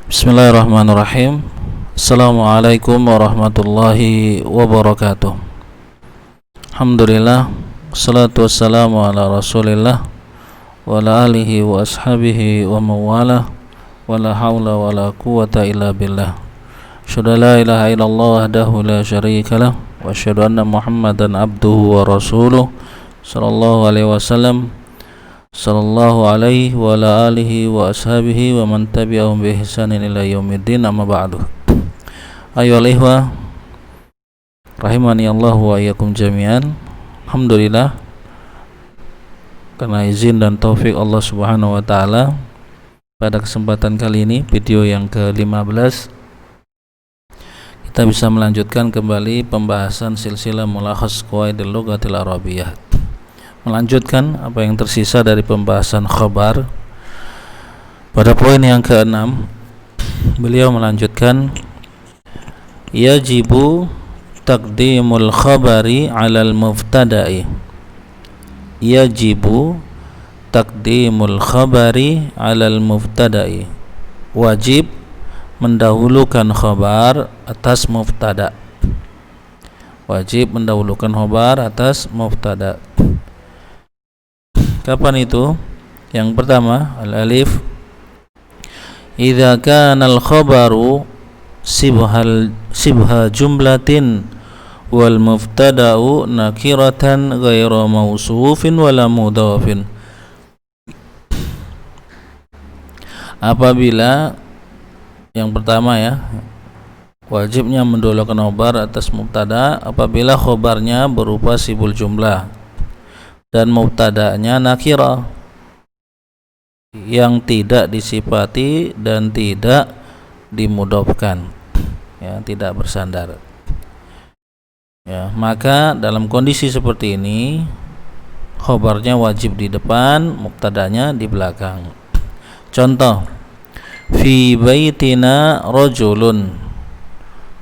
Bismillahirrahmanirrahim. Assalamualaikum warahmatullahi wabarakatuh. Alhamdulillah, salatu wassalamu ala rasulillah wa ala alihi wa ashabihi wa mawalah, wa la hawla wa la quwata illa billah. Asyhadu la ilaha illallah wahdahu la syarika lah, wa asyhadu anna muhammadan abduhu wa rasuluh sallallahu alaihi wasallam, sallallahu alaihi wa ala alihi wa ashabihi wa man tabi'ahum bi ihsanin ila yaumiddin, amma ba'du. Ayyuhal ikhwah rahimani Allah wa iyyakum jami'an. Alhamdulillah, karena izin dan taufik Allah Subhanahu wa taala, pada kesempatan kali ini, video yang ke-15, kita bisa melanjutkan kembali pembahasan silsilah mulakhas qawaidil lughatil arabiyyah, melanjutkan apa yang tersisa dari pembahasan khabar. Pada poin yang ke-6, beliau melanjutkan yajibu taqdimul khabari 'alal mubtada'i. Yajibu taqdimul khabari 'alal mubtada'i. Wajib mendahulukan khabar atas mubtada. Wajib mendahulukan khabar atas mubtada. Kapan itu? Yang pertama, al-alif, idza kana al-khabaru sibha jumlatin wal mubtada'u nakiratan ghairu mausufin wala mudhafin. Apabila yang pertama ya, wajibnya mendahulukan khabar atas mubtada apabila khabarnya berupa sibul jumlah dan mubtada'nya nakirah yang tidak disifati dan tidak dimudhofkan, ya, tidak bersandar. Ya, maka dalam kondisi seperti ini khabarnya wajib di depan, mubtada'nya di belakang. Contoh, fi baitina rajulun,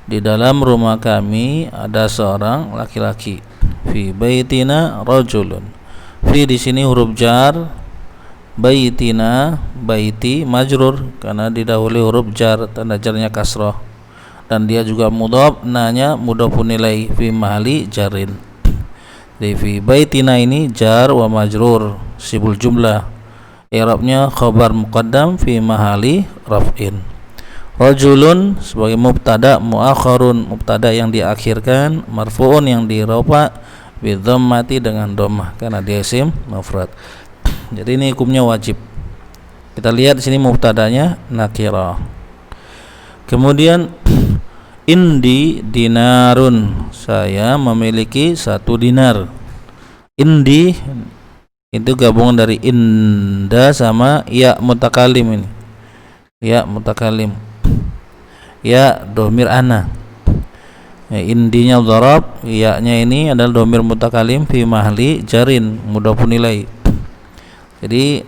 di dalam rumah kami ada seorang laki-laki. Fi baitina rajulun. Fi di sini huruf jar, baitina, baiti majrur karena didahului huruf jar, tanda jarnya kasrah, dan dia juga mudhaf, nanya mudhafun ilaih fi mahali jarin. Di fi baitina ini jar wa majrur, sibul jumlah, i'rabnya khabar muqaddam fi mahali raf'in. Rajulun sebagai mubtada muakharun, mubtada yang diakhirkan, marfu'un yang dirafa bi dhammati dengan dhammah karena dia isim mufrad. Jadi ini hukumnya wajib. Kita lihat di sini mubtadanya nakirah. Kemudian indi dinarun, saya memiliki 1 dinar. Indi itu gabungan dari inda sama ya mutakalim ini. Ya mutakalim. Ya dhamir ana. Ya, indinya dharab, ya-nya ini adalah dhamir mutakalim fi mahli jarin mudhafun ilaih. Jadi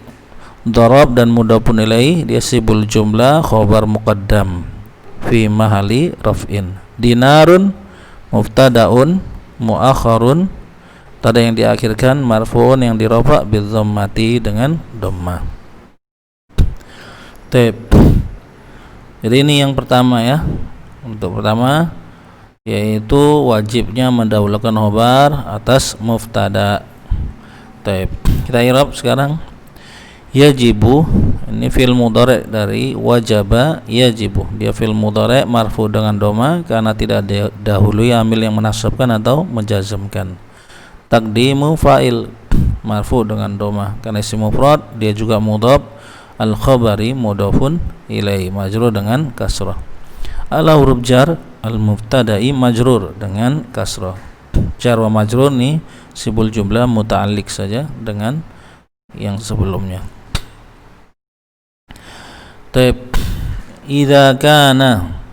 dharab dan mudhafun ilaih dia sibul jumlah khabar muqaddam fi mahali raf'in. Dinarun mubtadaun muakharun, tada yang diakhirkan, marfu'un yang dirafa bi dhammati dengan dhammah. Jadi ini yang pertama ya. Untuk pertama yaitu wajibnya mendahulukan khabar atas mubtada. Kita i'rab sekarang. Yajibu ini fi'il mudhari' dari wajaba yajibu. Dia fi'il mudhari' marfu dengan dhamma karena tidak didahului amil yang menasabkan atau menjazmkan. Taqdimu fa'il marfu dengan dhamma karena isim mufrad, dia juga mudhaf. Al khabari mudhafun ilaihi majrur dengan kasrah. Ala huruf jar al mubtada'i majrur dengan kasrah. Jar wa majrur nih sibul jumlah muta'alliq saja dengan yang sebelumnya. Idza kana,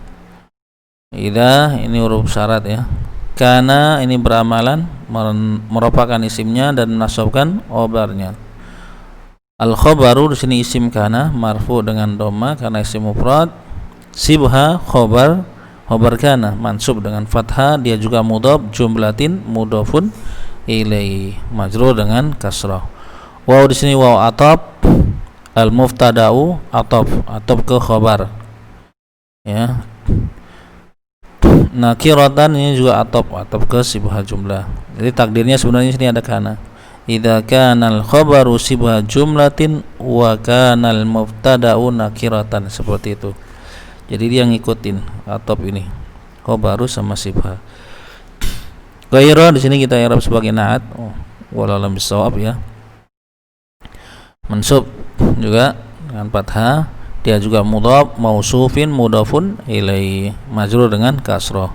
idza ini huruf syarat ya. Kana ini beramalan merupakan isimnya dan menasabkan khabarnya. Al khabaru di sini isim kana marfu dengan dhamma karena isim mufrad. Sibha khabar kana mansub dengan fathah, dia juga mudhaf, jumlatin mudhafun ilaihi majrur dengan kasrah. Waw di sini waw ataf, al muftada'u ataf ke khabar, ya. Nakiratan ini juga atop ke sibah jumlah. Jadi takdirnya sebenarnya sini ada kana. Idza kana al-khabaru sibah jumlatin wa kana al-mubtada'u nakiratan, seperti itu. Jadi dia ngikutin atop ini. Khabaru sama sibah. Ghaira di sini kita i'rab sebagai naat. Wallahu bisawab ya. Mansub juga dengan fathah, dia juga mudhaf, mausufin, mudhafun ilaihi, majrur dengan kasrah.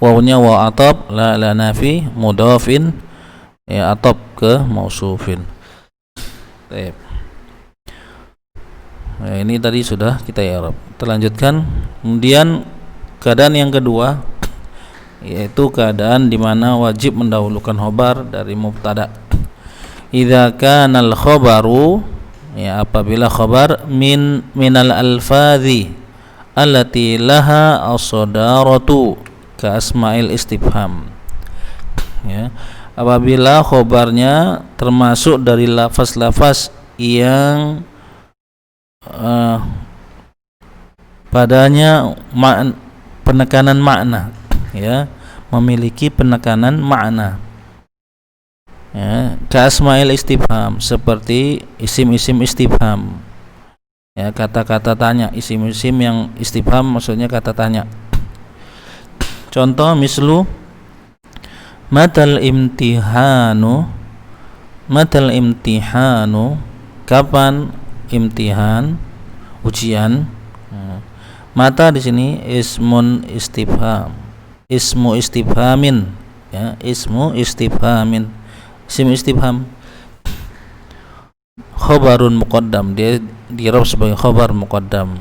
Wawunya wa atab, la nafi, mudhafin, ya atab ke mausufin. Baik. Nah, ini tadi sudah kita i'rab. Terlanjutkan. Kemudian keadaan yang kedua, yaitu keadaan di mana wajib mendahulukan khobar dari mubtada. Idza kana al-khabaru, ya apabila khabar minal alfadhi allati laha as-sadaratu ka asma'il istifham, ya apabila khabarnya termasuk dari lafaz-lafaz yang padanya penekanan makna, ya memiliki penekanan makna, ya ka asma'il istifham, seperti isim-isim istifham, ya kata-kata tanya, isim-isim yang istifham maksudnya kata tanya. Contoh mislu matal imtihanu, kapan imtihan, ujian. Mata di sini ismun istifham, ismu istifhamin, ya ismu istifhamin, isim istifham. Khobarun muqaddam, dia dirab sebagai khobar muqaddam,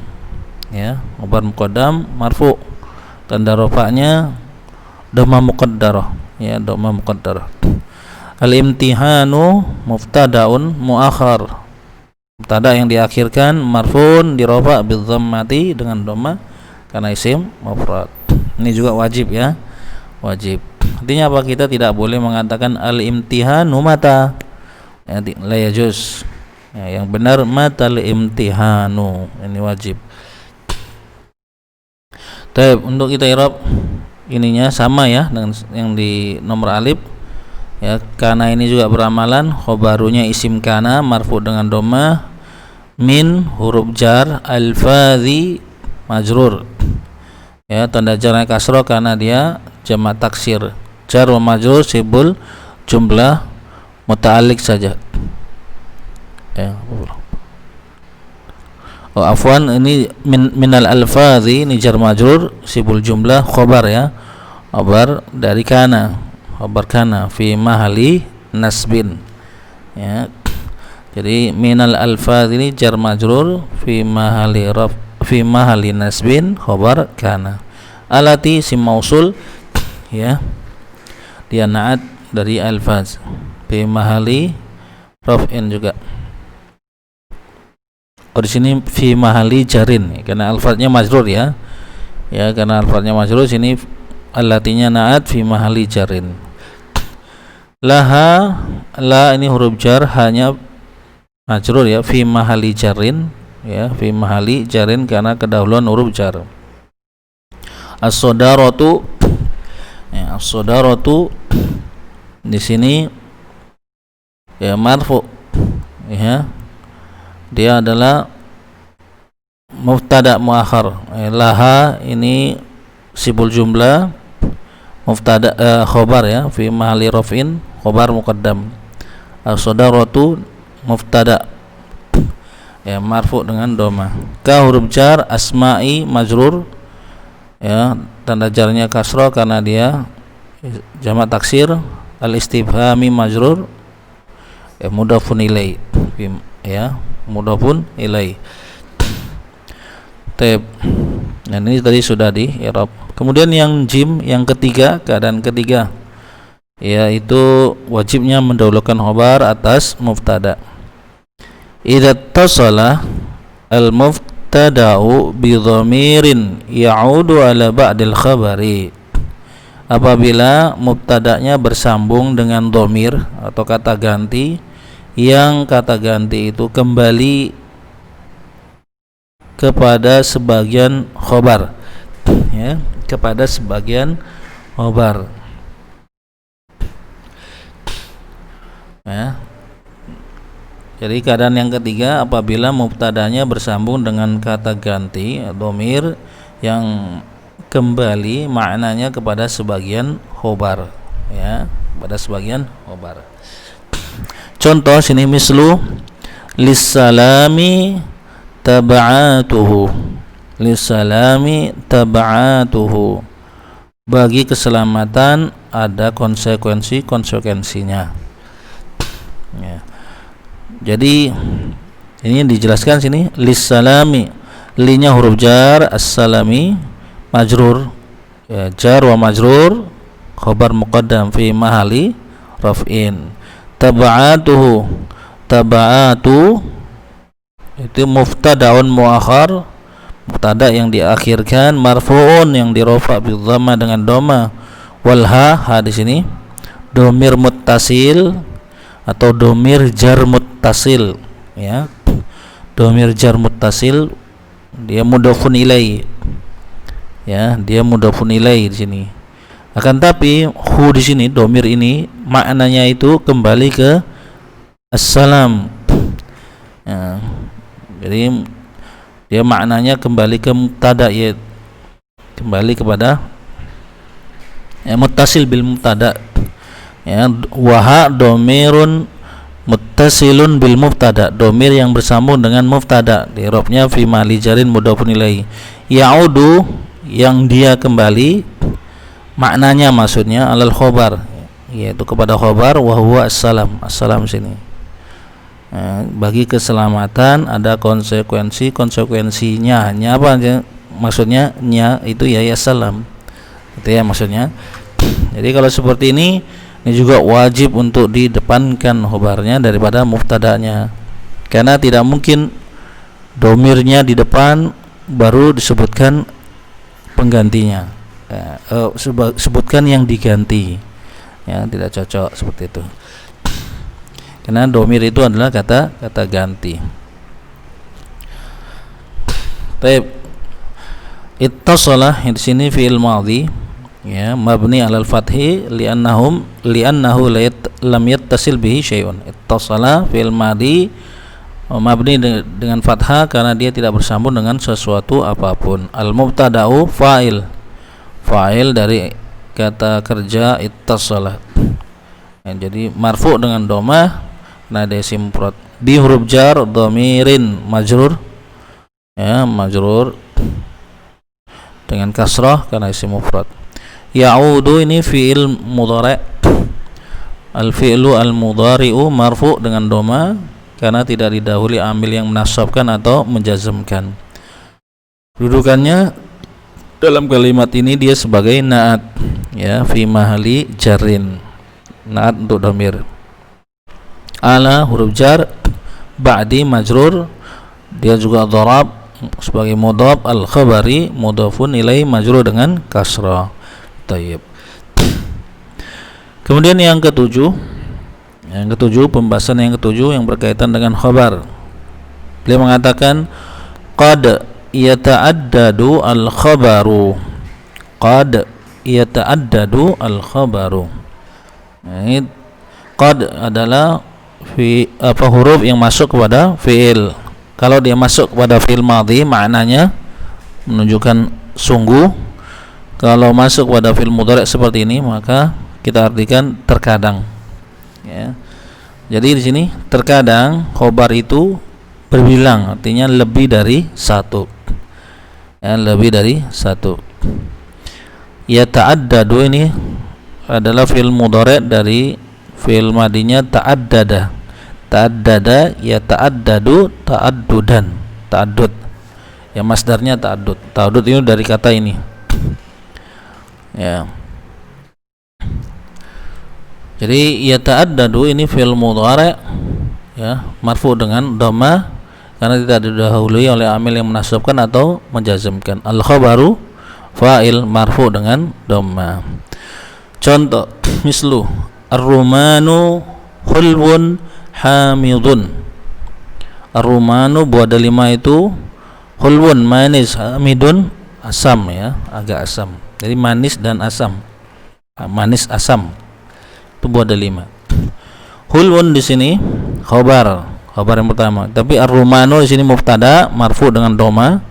ya khobar muqaddam marfu, tanda rafa'nya dhamma muqaddarah, ya dhamma muqaddarah. Al imtihanu mubtada'un muakhar, mubtada yang diakhirkan marfu'un dirafa' bil dhammati dengan dhamma karena isim mufrad. Ini juga wajib, ya wajib. Artinya apa? Kita tidak boleh mengatakan al imtihanu mata, ya, la yajuz, ya, yang benar matal imtihanu, ini wajib. Baik, untuk kita i'rab ininya sama ya dengan yang di nomor alif, ya kana ini juga beramalan, khobarunya isim kana marfu dengan dhamma, min huruf jar, alfadhi majrur, ya tanda jarnya kasroh karena dia jamak taksir, jar wa majrur sibul jumlah muta'alliq saja, ya. Oh afwan, ini minal alfadhi, ini jar majrur sibul jumlah khobar, ya khobar dari kana, khobar kana fi mahali nasbin, ya. Jadi minal alfadhi ini jar majrur fi mahali nasbin khobar kana. Alati sim mausul, ya dia naat dari alfaz, fi mahali raf'in juga. Di sini fi mahali jarin, karena alfaznya majrur, ya karena alfaznya majrur, sini alatinya naat fi mahali jarin. Laha, la ini huruf jar, hanya majrur, ya fi mahali jarin, ya fi mahali jarin karena kedahuluan huruf jar. As-sadaratu, ya as-sadaratu di sini ya marfu, ya dia adalah mubtada muakhar. Laha ini sibul jumlah mubtada khobar, ya fi mahali raf'in khobar muqaddam. As-sadaratu mubtada, ya marfu dengan dhamma. Ka huruf jar, asma'i majrur, ya tanda jarnya kasrah karena dia jamak taksir, al istifhami majrur, ya mudhafun ilai, ya mudhafun ilai. Tab. Nah ini tadi sudah di i'rab. Kemudian yang jim, yang ketiga, keadaan ketiga, yaitu wajibnya mendahulukan khobar atas mubtada. Idza tasala al mubtada'u bi dhamirin ya'udu ala ba'dil khabari, apabila mubtada'nya bersambung dengan dhamir atau kata ganti, yang kata ganti itu kembali kepada sebagian khobar. ya, kepada sebagian khobar. Ya. Jadi keadaan yang ketiga apabila mubtadanya bersambung dengan kata ganti dhamir yang kembali maknanya kepada sebagian khobar, ya, pada sebagian khobar. Contoh sini mislu lissalami tab'atuhu, lissalami tab'atuhu, bagi keselamatan ada konsekuensinya. Ya. Jadi ini dijelaskan sini lissalami, linya huruf jar, as-salami majrur, ya, jar wa majrur, khabar muqaddam fi mahali raf'in. Tab'atuhu, tab'atu itu mubtada'un muakhar, mubtada yang diakhirkan, marfu'un yang dirofa bi dhamma dengan dhamma, wal ha di sini dhamir muttasil atau dhamir jar muttasil, ya, dhamir jar muttasil, dia mudhafun ilai, ya, dia mudhafun ilai di sini. Akan tapi hu di sini dhamir ini maknanya itu kembali ke assalam, ya, jadi dia maknanya kembali ke mubtada, ya, kembali kepada, ya, muttasil bil mubtada, ya, waha dhamirun muttasilun bil mubtada, dhamir yang bersambung dengan mubtada, di i'rabnya fi mali jarin mudhafun ilaihi. Ya'udu yang dia kembali maknanya maksudnya alal khobar, yaitu kepada khobar, wa huwa assalam, assalam sini, ya, bagi keselamatan ada konsekuensinya, hanya apa aja maksudnya nya itu ya salam, itu ya maksudnya. Jadi kalau seperti ini juga wajib untuk didepankan khobarnya daripada mubtadanya, karena tidak mungkin domirnya di depan baru disebutkan penggantinya, ya, sebutkan yang diganti, ya, tidak cocok seperti itu, karena domir itu adalah kata ganti. Baik, ittasala di sini fi'il madhi, ya, mabni alal fathi li'annahu lam yattasil bihi syai'un. Ittasala fi'il madhi mabni dengan fathah karena dia tidak bersambung dengan sesuatu apapun. Al mubtada'u fa'il dari kata kerja ittasala, ya, jadi marfu dengan dhamma karena ada isim mufrad. Bi huruf jar dhamirin majrur, ya, majrur dengan kasrah karena isim mufrad. Ya'udu ini fi'il mudhari', al-fi'lu al-mudhari'u marfu dengan dhamma karena tidak didahului amil yang menasabkan atau menjazmkan. Dudukannya dalam kalimat ini dia sebagai na'at, ya, fi mahali jarin, na'at untuk dhamir. Ala huruf jar, ba'di majrur, dia juga dharab sebagai mudhaf, al-khabari mudhafun ilai majrur dengan kasrah. Tayyib. Kemudian yang ketujuh, pembahasan yang ketujuh yang berkaitan dengan khabar. Beliau mengatakan qad yata'addadu al-khabaru, qad yata'addadu al-khabaru. Ini qad adalah huruf yang masuk kepada fi'il. Kalau dia masuk kepada fi'il madhi maknanya menunjukkan sungguh. Kalau masuk pada fi'il mudhari' seperti ini maka kita artikan terkadang, ya. Jadi di sini terkadang khobar itu berbilang, artinya lebih dari satu, ya, lebih dari satu. Ya ta'addadu ini adalah fi'il mudhari' dari fi'il madinya ta'addada, ya ta'addadu ta'addudan, ta'addud, ya, masdarnya ta'addud ini dari kata ini, ya. Jadi ya ta'addadu ini fi'il mudhari', ya, marfu dengan dhamma karena tidak didahului oleh amil yang menasabkan atau menjazmkan. Al khabaru fa'il marfu dengan dhamma. Contoh mislu ar-rumanu khulwun hamidun. Ar-rumanu buah delima itu khulwun manis, hamidun asam ya, agak asam. Jadi manis dan asam. Manis asam. Itu buat delima. Hulwun di sini khobar yang pertama. Tapi ar-rumanu di sini mubtada marfu dengan doma.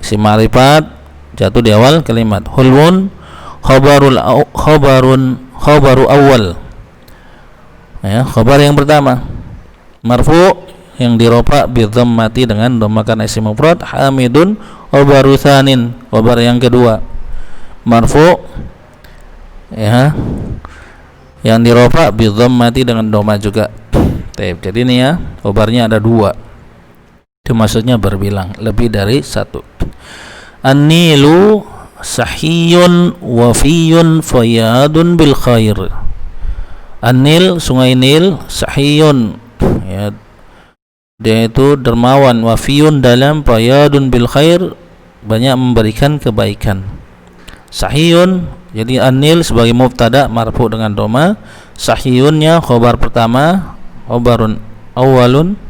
Isim ma'rifat jatuh di awal kalimat. Hulwun khabaru awal. Ya, khabar yang pertama marfu yang dirofa bi dhammati dengan dhamma karena isim mufrad. Hamidun khabaru tsanin, khabar yang kedua marfu ya yang dirofa bi dhammati dengan dhamma juga. Jadi ini ya, khabarnya ada dua. Itu maksudnya berbilang, lebih dari satu. An-nilu sahiyun wafiyun fayadun bil khair. An-nil, sungai Nil, sahiyun ya, dia itu dermawan, wafiyun dalam, fayadun bil khair, banyak memberikan kebaikan. Sahiyun, jadi an-nil sebagai mubtada marfu dengan doma. Sahiyunnya khabar pertama, khabarun awalun,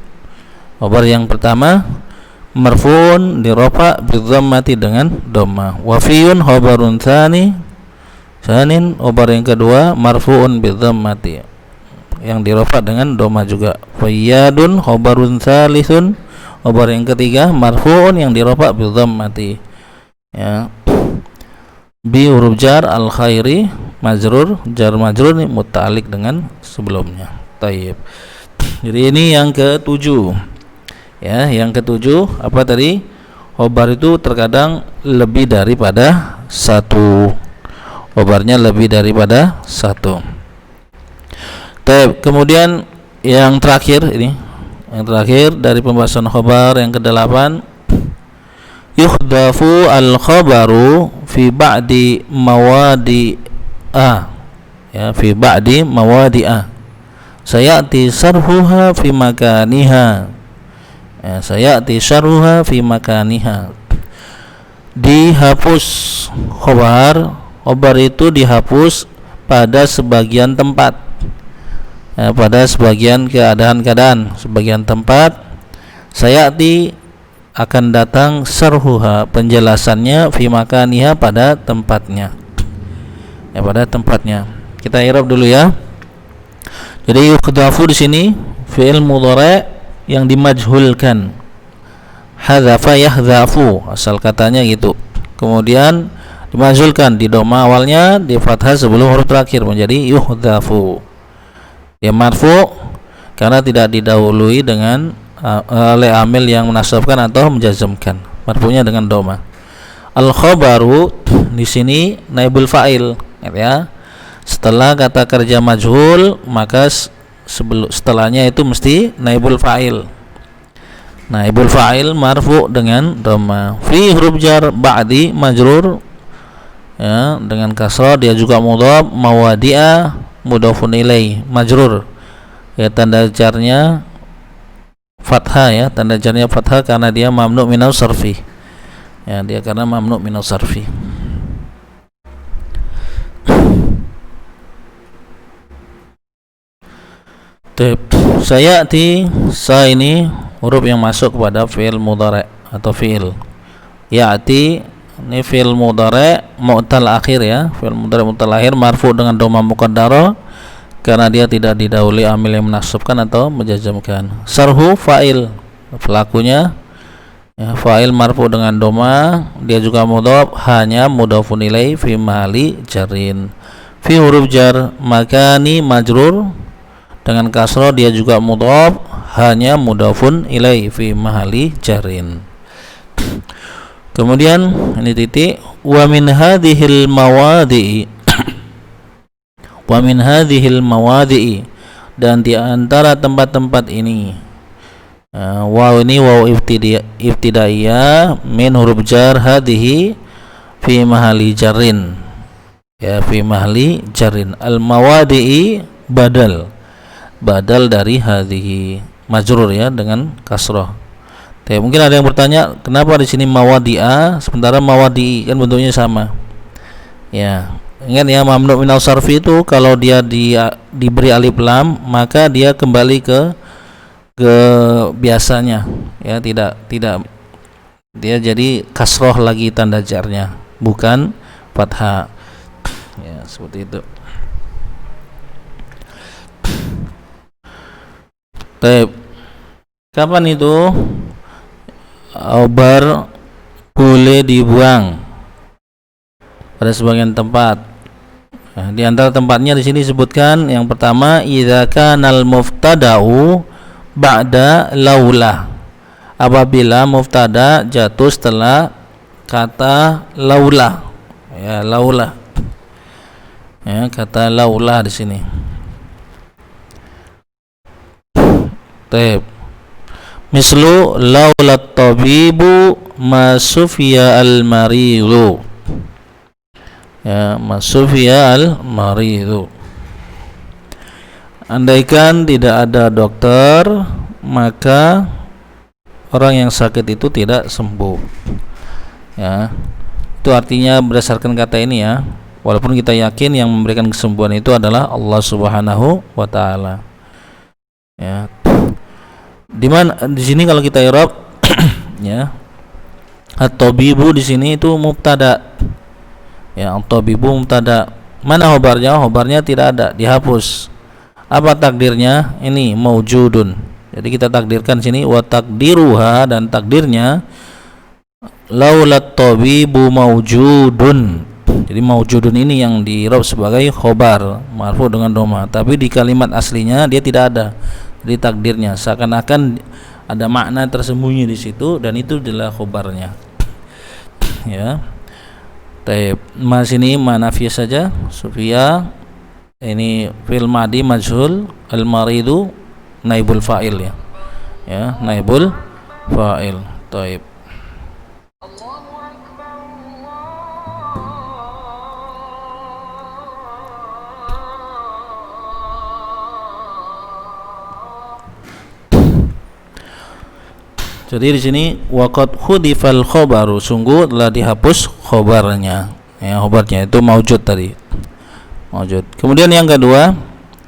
khabar yang pertama marfuun dirofa bi dhammati dengan doma. Wafiyun khabarun tsani, tsanin khabar yang kedua marfuun bi dhammati yang dirofa dengan doma juga. Fayyadun khabarun tsalisun, khabar yang ketiga marfuun yang dirofa bi dhammati ya. Bi huruf jar al khairi majrur, jar majrur ini muta'alliq dengan sebelumnya. Tayyib. Jadi ini yang ketujuh ya. Yang ketujuh apa tadi? Khobar itu terkadang lebih daripada satu, khobarnya lebih daripada satu. Tayyib. Kemudian yang terakhir ini, yang terakhir dari pembahasan khobar yang ke-8, yukhdafu al-khabaru fi ba'di mawadi'a ya, fi ba'di mawadi'a sayati sarhuha fi makaniha ya, sayati sarhuha fi makaniha. Dihapus khobar itu dihapus pada sebagian tempat ya, pada sebagian keadaan-keadaan, sebagian tempat. Sayati akan datang sarhuha penjelasannya fi makaniha pada tempatnya ya, pada tempatnya. Kita i'rab dulu ya. Jadi yukhdafu di sini fi'il mudhari' yang dimajhulkan, hadzafa yahdzafu asal katanya gitu, kemudian dimajhulkan di dhamma awalnya, di fathah sebelum huruf terakhir menjadi yuhdzafu. Ya marfu karena tidak didahului dengan oleh amil yang menasabkan atau menjazmkan, marfu'nya dengan dhamma. Al khabaru di sini naibul fa'il ya. Setelah kata kerja majhul maka setelahnya itu mesti naibul fa'il. Naibul fa'il marfu' dengan dhamma. Fi huruf jar ba'di majrur ya, dengan kasrah, dia juga mudhaf. Mawadi'a mudhafun ilaih majrur ya, tanda jarnya fathah ya, tanda jarnya fathah karena dia mamnu' minal sarfi ya, dia karena mamnu' minal sarfi. Sayati, sa ini huruf yang masuk kepada fi'il mudhari' atau fi'il. Ya'ti ini fi'il mudhari' mu'tal akhir ya, fi'il mudhari' mu'tal akhir marfu' dengan dhamma muqaddarah karena dia tidak didahului amil yang menasabkan atau menjazmkan. Sarhu fa'il, pelakunya ya, fa'il marfu dengan dhamma, dia juga mudhaf, hanya mudhafun ilaih fi mahali jarin. Fi huruf jar makani majrur dengan kasrah, dia juga mudhaf, hanya mudhafun ilaih fi mahali jarin. Kemudian ini titik, wa min hadhil mawadi'i wa min hadhil mawadi'i, dan di antara tempat-tempat ini. Waw ini waw ibtidaiyah min huruf jar hadhihi fi mahali jarin ya, fi mahali jarin. Al mawadi'i badal dari hadhihi majrur ya dengan kasrah. Mungkin ada yang bertanya, kenapa di sini mawadi'a sementara mawadi'i, kan bentuknya sama ya. Ingat ya, mamnu' minal sarfi itu kalau dia diberi alif lam maka dia kembali ke biasanya ya, tidak dia jadi kasroh lagi tanda jarnya, bukan fathah. Ya, seperti itu. Baik. Kapan itu khobar boleh dibuang? Pada sebagian tempat. Nah, di antara tempatnya di sini disebutkan yang pertama, idza kanal muftada'u ba'da laula. Apabila muftada jatuh setelah kata laula. Ya, laula. Ya, kata laula di sini. Taib. Mislu laula tabibu masufiya al-maridu. Ya, masufiya al-maridu. Andaikan tidak ada dokter, maka orang yang sakit itu tidak sembuh. Ya, itu artinya berdasarkan kata ini ya. Walaupun kita yakin yang memberikan kesembuhan itu adalah Allah Subhanahu wa taala. Ya. Di mana di sini kalau kita i'rab ya. At-tabibu di sini itu mubtada. Ya, at-tabibu mubtada. Mana khobarnya? Khobarnya tidak ada, dihapus. Apa takdirnya? Ini maujudun. Jadi kita takdirkan sini wa takdiruha, dan takdirnya laulat tabibu maujudun. Jadi maujudun ini yang di-i'rab sebagai khobar marfu dengan dhamma, tapi di kalimat aslinya dia tidak ada. Jadi takdirnya seakan-akan ada makna tersembunyi di situ, dan itu adalah khobarnya. Ya. Taib. Mas ini manafiyah saja. Sufia ini fil madi majhul, al-maridu naibul fa'il ya. Ya, naibul fa'il. Taib. Jadi di sini waqad khudifal khobaru, sungguh telah dihapus khobarnya. Ya, khobarnya itu maujud tadi. Maujud. Kemudian yang kedua,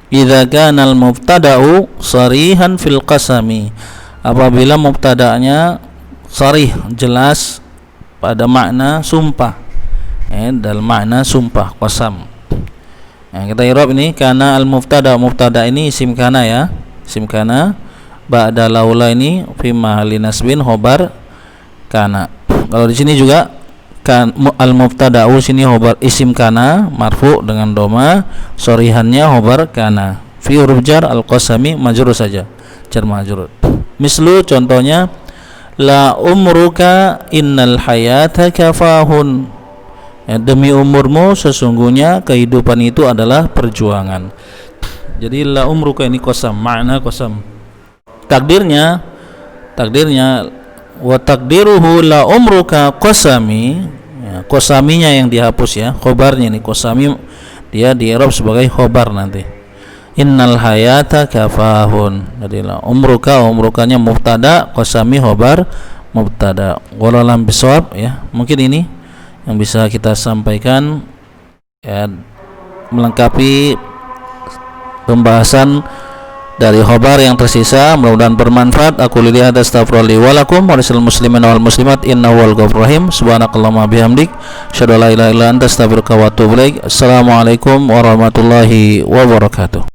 idza kana al mubtada'u sharihan fil qasami. Apabila mubtada'nya sharih, jelas pada makna sumpah. Dalam makna sumpah, qasam. Kita i'rab ini kana al mubtada, mubtada ini isim kana ya. Isim kana ba'da laula ini fi mahalli nasbin khobar kana. Kalau di sini juga kan al mubtada'u sini khobar isim kana marfu dengan doma, shorihannya khobar kana. Fi huruf jar al qasami majrur saja, jar majrur. Mislu contohnya la umruka innal hayata kafahun. Ya, demi umurmu sesungguhnya kehidupan itu adalah perjuangan. Jadi la umruka ini qasam, makna qasam. Takdirnya wa takdiruhu la umruka qasami, ya, qasaminya yang dihapus ya, khobarnya ini qasami dia di-i'rab sebagai khobar nanti. Innal hayata kafahun. Jadi la umrukanya mubtada, qasami khobar mubtada. Wallalam bisawab ya. Mungkin ini yang bisa kita sampaikan ya, melengkapi pembahasan dari khobar yang tersisa. Mudah-mudahan bermanfaat. Aku lihat astaghfirullah wa lakum wa lisal muslimin wal muslimat innahu wal ghafurur rahim. Subhanakallahumma bihamdik asyhadu an la ilaha illa anta astaghfiruka wa atubu ilaik. Assalamualaikum warahmatullahi wabarakatuh.